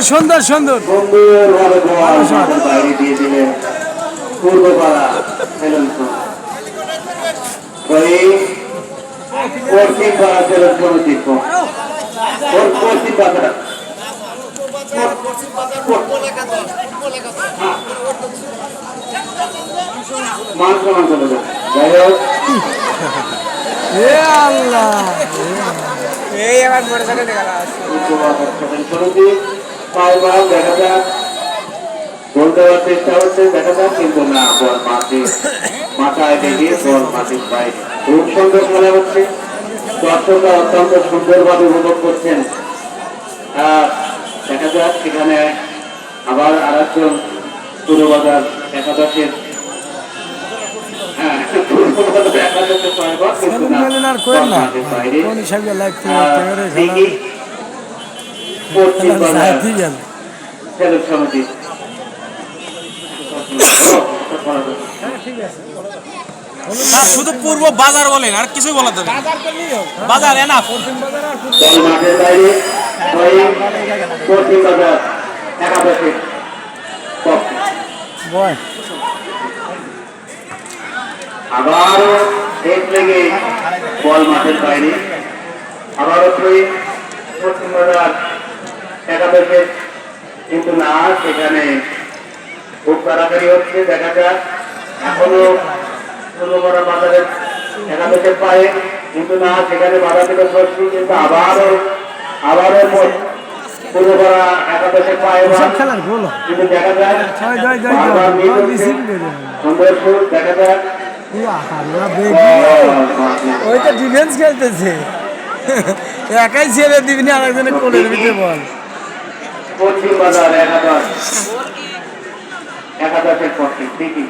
সুন্দর সুন্দর সুন্দরভাবে বল মাঠের বাইরে দিয়ে দিলেন পূর্বপাড়া খেলেন পশ্চিম পাড়া খেলেন সমিতি পশ্চিম পাড়া মান সমান চলে যাবে যাই হোক এই আবার মোটরসাইকেল দেখা সমিতি পায়ে পাড়া দেখা যাক গোল দেওয়ার চেষ্টা হচ্ছে দেখা যাক কিন্তু না বল মাথায় লেগে বল মাটির বাইরে খুব সুন্দর খেলা হচ্ছে দর্শকরা অত্যন্ত সুন্দরভাবে উপভোগ করছেন দেখা যাক সেখানে আবার আর একজন পূর্ববাজার একাদশের সমিতি শুধু পূর্ব বাজার বলেন আর কিছুই বলা যাবে বাজার এনাফ মাঠের বাইরে পশ্চিম বাজার একাদশের আবারও এক লেগে বল মাঠের বাইরে আবারও পশ্চিম বাজার একাদশের কিন্তু না সেখানে খুব তাড়াতাড়ি হচ্ছে দেখা যাক এখনো পূর্বপাড়া বাজারের একাদশের পায়ে কিন্তু না সেখানে বাধা থেকে প্রশ্ন কিন্তু আবারও পূর্বপাড়া একাদশের পায়ে কিন্তু দেখা যায় সুন্দর দেখা যাক ওইটা ডিফেন্স খেলতেছে একাই ছেড়ে দিবি না আরেকজনের কোলের ভিতরে বল পশ্চিম বাজার একাদশের পক্ষে ঠিকই